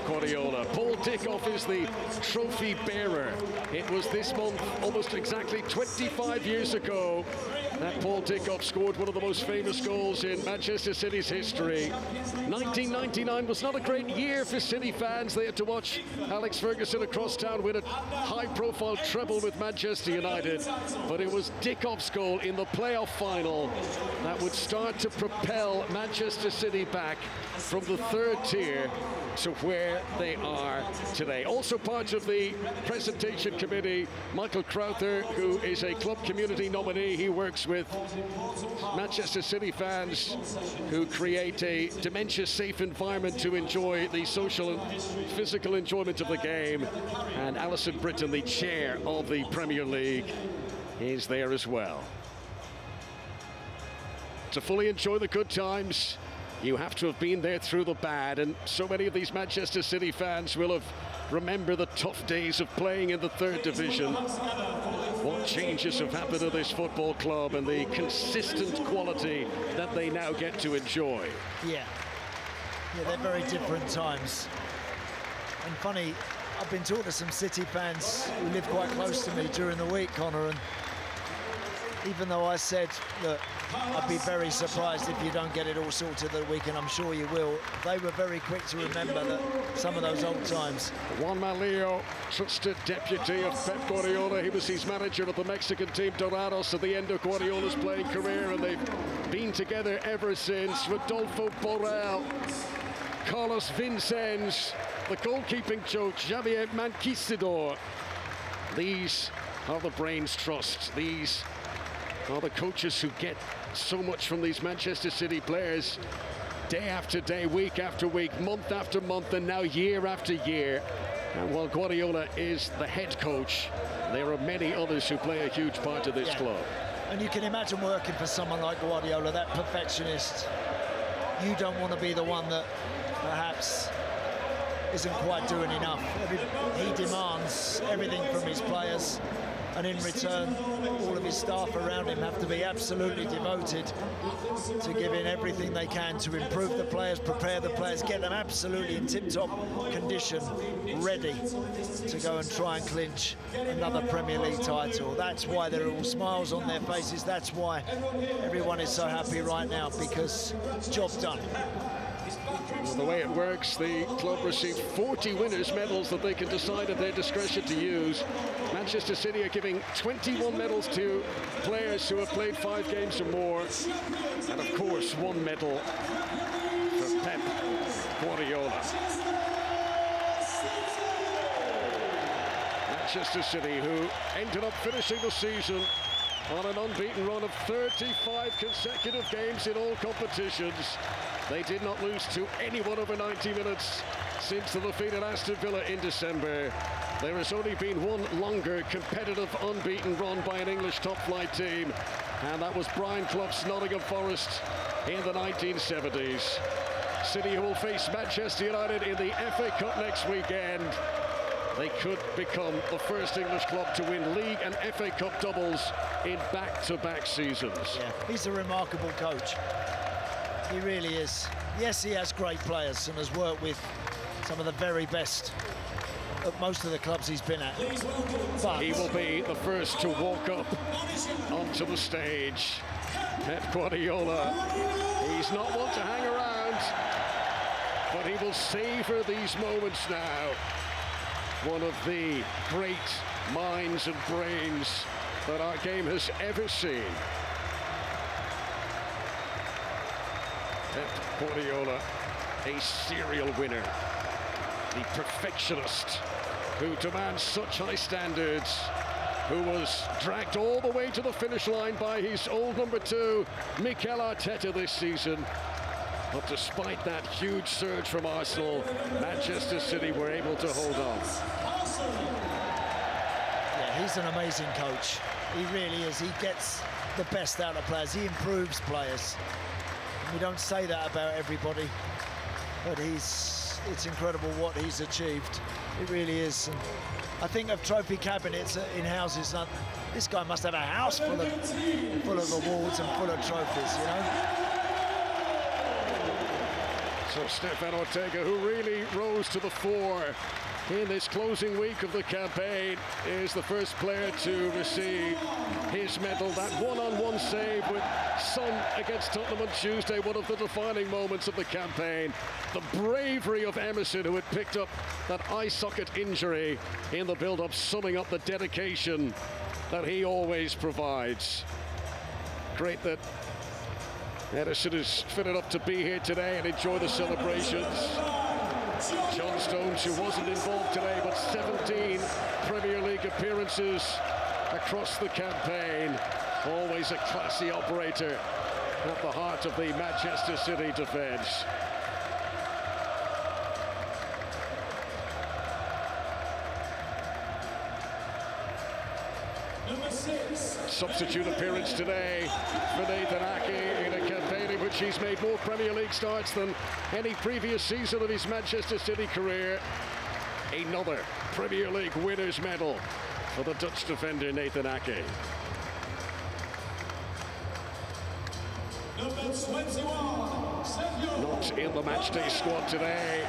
Guardiola. Paul Dickoff is the trophy bearer. It was this month, almost exactly 25 years ago, that Paul Dickoff scored one of the most famous goals in Manchester City's history. 1999 was not a great year for City fans. They had to watch Alex Ferguson across town win a high-profile treble with Manchester United. But it was Dickoff's goal in the playoff final that would start to propel Manchester City back from the third tier to where they are today. Also part of the presentation committee, Michael Crowther, who is a club community nominee. He works with Manchester City fans who create a dementia-safe environment to enjoy the social and physical enjoyment of the game. And Alison Britton, the chair of the Premier League, is there as well. To fully enjoy the good times, you have to have been there through the bad, and so many of these Manchester City fans will have remembered the tough days of playing in the third division. What changes have happened to this football club and the consistent quality that they now get to enjoy. Yeah, they're very different times. And funny, I've been talking to some City fans who live quite close to me during the week, Connor, and even though I said that I'd be very surprised if you don't get it all sorted the weekend, I'm sure you will, they were very quick to remember that some of those old times. Juan Malillo, trusted deputy of Pep Guardiola. He was his manager of the Mexican team Dorados at the end of Guardiola's playing career, and they've been together ever since. Rodolfo Borrell, Carlos Vincenz, the goalkeeping coach Javier Manquisidor. These are the brains trust. These are the coaches who get so much from these Manchester City players day after day, week after week, month after month, and now year after year. And while Guardiola is the head coach, there are many others who play a huge part of this club. And you can imagine working for someone like Guardiola, that perfectionist. You don't want to be the one that perhaps isn't quite doing enough. He demands everything from his players, and in return, all of his staff around him have to be absolutely devoted to giving everything they can to improve the players, prepare the players, get them absolutely in tip-top condition, ready to go and try and clinch another Premier League title. That's why there are all smiles on their faces. That's why everyone is so happy right now, because job done. Well, the way it works, the club received 40 winners' medals that they can decide at their discretion to use. Manchester City are giving 21 medals to players who have played 5 games or more. And of course, 1 medal for Pep Guardiola. Manchester City, who ended up finishing the season on an unbeaten run of 35 consecutive games in all competitions. They did not lose to anyone over 90 minutes since the defeat at Aston Villa in December. There has only been one longer competitive unbeaten run by an English top-flight team, and that was Brian Clough's Nottingham Forest in the 1970s. City, who will face Manchester United in the FA Cup next weekend. They could become the first English club to win league and FA Cup doubles in back-to-back seasons. Yeah, he's a remarkable coach. He really is. Yes, he has great players and has worked with some of the very best at most of the clubs he's been at. But he will be the first to walk up onto the stage. Pep Guardiola, he's not one to hang around, but he will savor these moments now. One of the great minds and brains that our game has ever seen. Pep Guardiola, a serial winner, the perfectionist who demands such high standards, who was dragged all the way to the finish line by his old number 2, Mikel Arteta, this season. But despite that huge surge from Arsenal, Manchester City were able to hold on. Yeah, he's an amazing coach. He really is. He gets the best out of players. He improves players. We don't say that about everybody, but it's incredible what he's achieved. It really is. And I think of trophy cabinets in houses. This guy must have a house full of awards and full of trophies, you know? So Stefan Ortega, who really rose to the fore in this closing week of the campaign, is the first player to receive his medal. That one-on-one save with Son against Tottenham on Tuesday, one of the defining moments of the campaign. The bravery of Emerson, who had picked up that eye socket injury in the build-up, summing up the dedication that he always provides. Great that Edison is fit enough to be here today and enjoy the celebrations. John Stones, who wasn't involved today, but 17 Premier League appearances across the campaign. Always a classy operator at the heart of the Manchester City defence. Substitute appearance today for Nathan Ake in a campaign in which he's made more Premier League starts than any previous season of his Manchester City career. Another Premier League winners' medal for the Dutch defender Nathan Ake. Number 21, Not in the matchday squad today,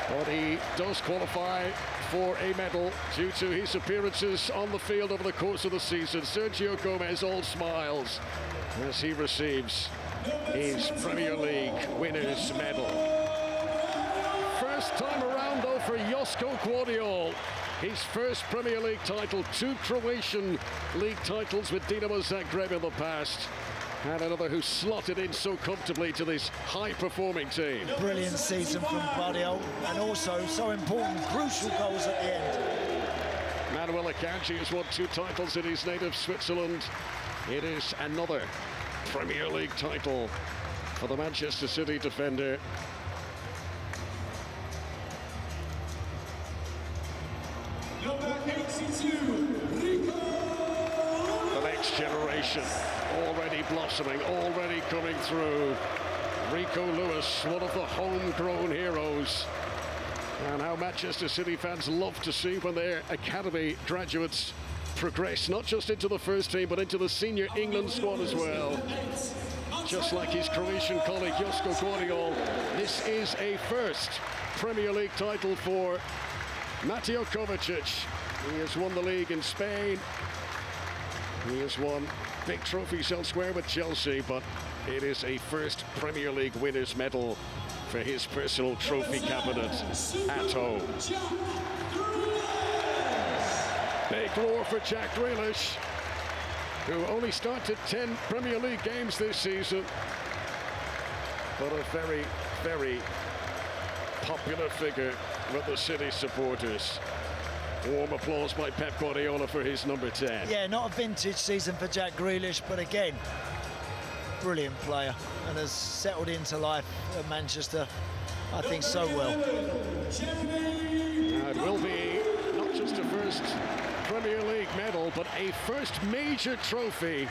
but he does qualify for a medal due to his appearances on the field over the course of the season. Sergio Gomez all smiles as he receives his Premier League winners' medal. First time around though for Josko Gvardiol. His first Premier League title, 2 Croatian league titles with Dinamo Zagreb in the past. And another who slotted in so comfortably to this high-performing team. Brilliant season from Gvardiol, and also so important, crucial goals at the end. Manuel Akanji has won 2 titles in his native Switzerland. It is another Premier League title for the Manchester City defender. number 82, Rico. The next generation already blossoming, already coming through. Rico Lewis, one of the homegrown heroes. And how Manchester City fans love to see when their academy graduates progress, not just into the first team, but into the senior England squad as well. Just like his Croatian colleague Josko Gvardiol, this is a first Premier League title for Mateo Kovacic. He has won the league in Spain. He has won big trophies elsewhere with Chelsea, but it is a first Premier League winners' medal for his personal trophy cabinet at home. Big roar for Jack Grealish, who only started 10 Premier League games this season, but a very, very popular figure with the City supporters. Warm applause by Pep Guardiola for his number 10. Yeah, not a vintage season for Jack Grealish, but again, brilliant player and has settled into life at Manchester, I think, so well. It will be not just a first Premier League medal, but a first major trophy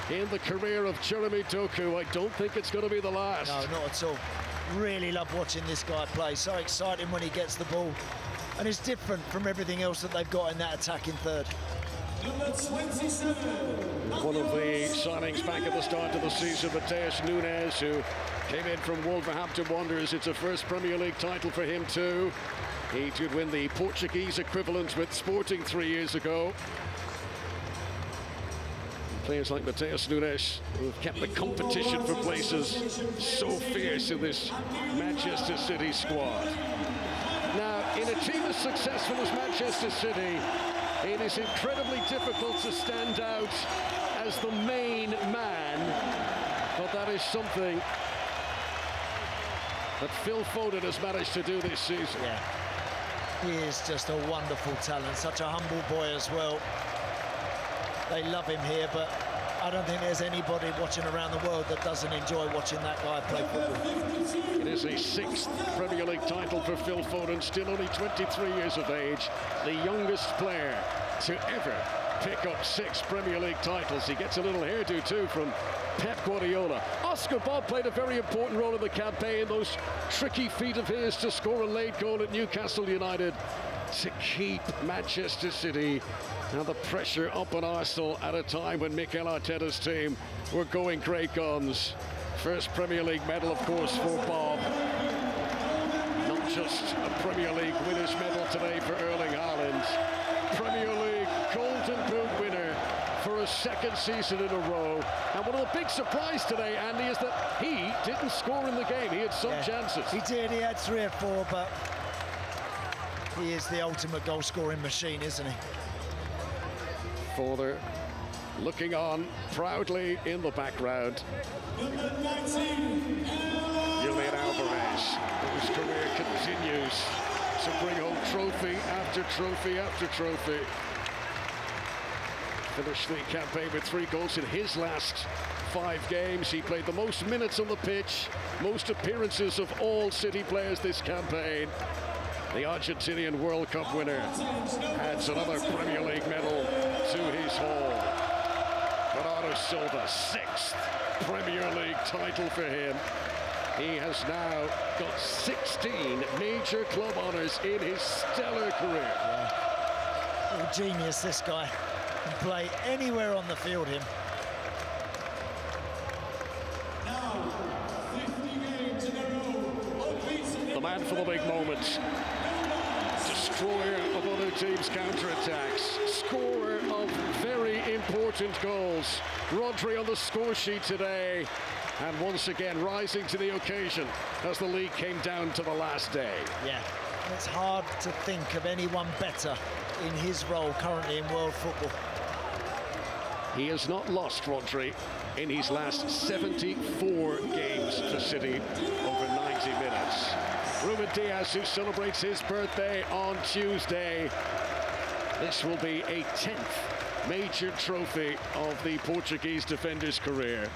in the career of Jeremy Doku. I don't think it's going to be the last. No, not at all. Really love watching this guy play. So exciting when he gets the ball. And it's different from everything else that they've got in that attacking third. Number 27. One of the signings back at the start of the season, Mateus Nunes, who came in from Wolverhampton Wanderers. It's a first Premier League title for him too. He did win the Portuguese equivalent with Sporting 3 years ago. Players like Mateus Nunes, who have kept the competition for places so fierce in this Manchester City squad. Now, in a team as successful as Manchester City, it is incredibly difficult to stand out as the main man, but that is something that Phil Foden has managed to do this season. Yeah, he is just a wonderful talent, such a humble boy as well. They love him here, but I don't think there's anybody watching around the world that doesn't enjoy watching that guy play football. It is a 6th Premier League title for Phil Foden, still only 23 years of age, the youngest player to ever pick up 6 Premier League titles. He gets a little hairdo too from Pep Guardiola. Oscar Bob played a very important role in the campaign, those tricky feet of his to score a late goal at Newcastle United to keep Manchester City and the pressure up on Arsenal at a time when Mikel Arteta's team were going great guns. First Premier League medal, of course, for Bob. just a Premier League winner's medal today for Erling Haaland. Premier League Golden Boot winner for a second season in a row. And one of the big surprises today, Andy, is that he didn't score in the game. He had some chances. He did. He had 3 or 4, but he is the ultimate goal-scoring machine, isn't he? Father looking on proudly in the background. Number 19, Julian Alvarez, whose career continues to bring home trophy after trophy after trophy. Finished the campaign with 3 goals in his last 5 games. He played the most minutes on the pitch, most appearances of all City players this campaign. The Argentinian World Cup winner adds another Premier League medal to his haul. Bernardo Silva, 6th Premier League title for him. He has now got 16 major club honours in his stellar career. Little genius, this guy. Can play anywhere on the field, him. now 50 games in a row, unbeaten. The man for the big moments. Destroyer of other teams' counter-attacks. Scorer of very important goals. Rodri on the score sheet today. And once again rising to the occasion as the league came down to the last day. Yeah, it's hard to think of anyone better in his role currently in world football. He has not lost, Rodri, in his last 74 games for City over 90 minutes. Ruben Dias, who celebrates his birthday on Tuesday. This will be a 10th major trophy of the Portuguese defender's career.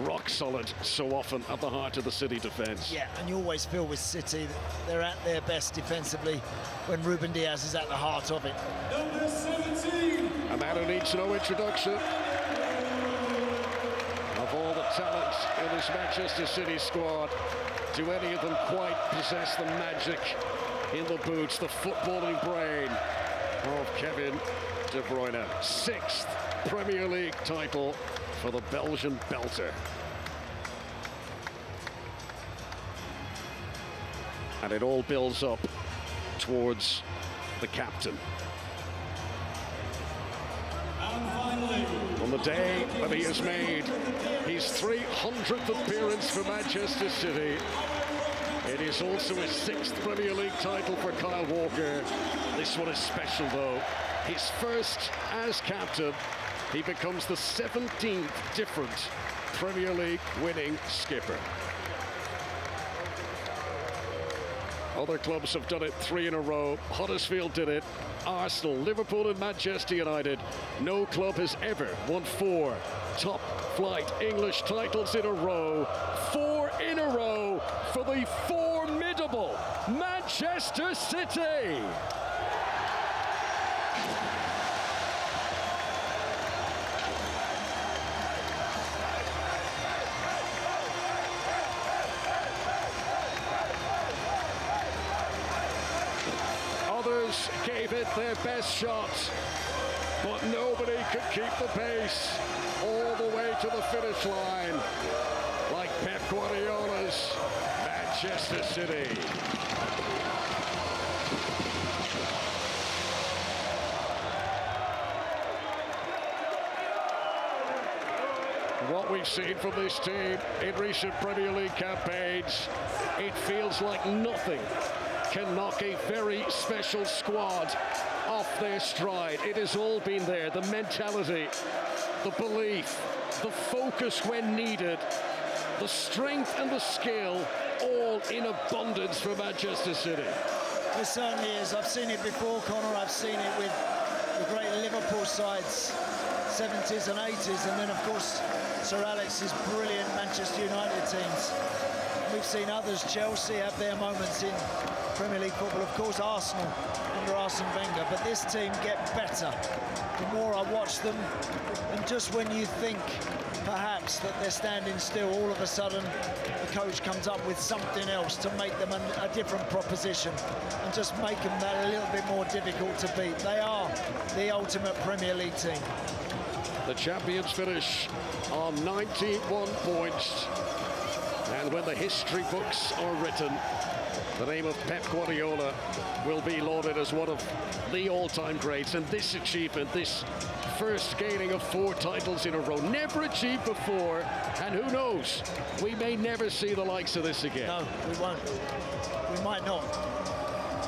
Rock solid so often at the heart of the City defence. Yeah, and you always feel with City that they're at their best defensively when Ruben Dias is at the heart of it. Number 17. A man who needs no introduction. Of all the talent in this Manchester City squad, do any of them quite possess the magic in the boots, the footballing brain of Kevin De Bruyne? 6th Premier League title for the Belgian belter. And it all builds up towards the captain. And finally, On the day that he has made his 300th appearance for Manchester City, it is also his 6th Premier League title for Kyle Walker. This one is special though. His first as captain. He becomes the 17th different Premier League winning skipper. Other clubs have done it 3 in a row. Huddersfield did it. Arsenal, Liverpool and Manchester United. No club has ever won 4 top-flight English titles in a row. 4 in a row for the formidable Manchester City. Others gave it their best shot, but nobody could keep the pace all the way to the finish line like Pep Guardiola's Manchester City. What we've seen from this team in recent Premier League campaigns, it feels like nothing can knock a very special squad off their stride. It has all been there, the mentality, the belief, the focus when needed, the strength and the skill, all in abundance for Manchester City. It certainly is. I've seen it before, Connor. I've seen it with the great Liverpool sides, 70s and 80s, and then of course Sir Alex's brilliant Manchester United teams. We've seen others, Chelsea, have their moments in Premier League football, of course Arsenal under Arsene Wenger, but this team get better the more I watch them, and just when you think perhaps that they're standing still, all of a sudden the coach comes up with something else to make them a different proposition and just make them that a little bit more difficult to beat. They are the ultimate Premier League team. The champions finish on 91 points. And when the history books are written, the name of Pep Guardiola will be lauded as one of the all-time greats. And this achievement, this first gaining of 4 titles in a row, never achieved before, and who knows, we may never see the likes of this again. No, we won't. We might not.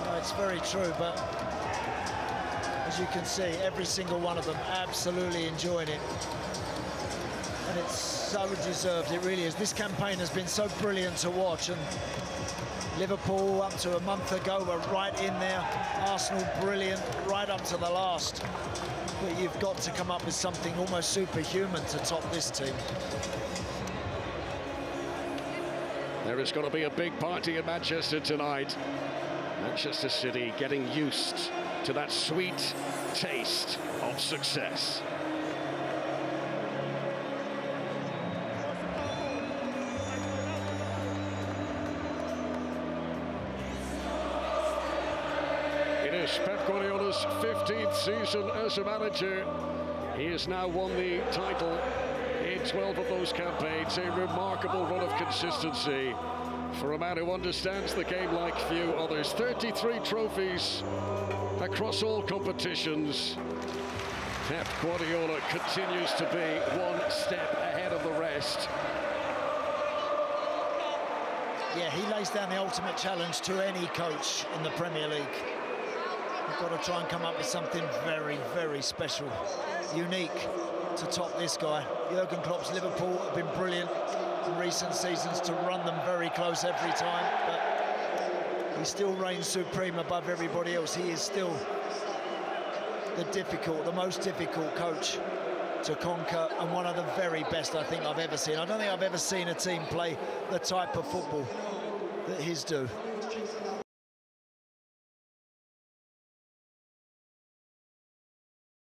No, it's very true, but as you can see, every single one of them absolutely enjoying it. And it's so deserved, it really is. This campaign has been so brilliant to watch, and Liverpool up to a month ago were right in there. Arsenal brilliant right up to the last. But you've got to come up with something almost superhuman to top this team. There is going to be a big party in Manchester tonight. Manchester City getting used to that sweet taste of success. It is Pep Guardiola's 15th season as a manager. He has now won the title in 12 of those campaigns. A remarkable run of consistency for a man who understands the game like few others. 33 trophies across all competitions. Pep Guardiola continues to be one step ahead of the rest. Yeah, he lays down the ultimate challenge to any coach in the Premier League. You've got to try and come up with something very, very special, unique to top this guy. Jurgen Klopp's Liverpool have been brilliant in recent seasons to run them very close every time, but he still reigns supreme above everybody else. He is still the most difficult coach to conquer, and one of the very best I think I've ever seen. I don't think I've ever seen a team play the type of football that his do.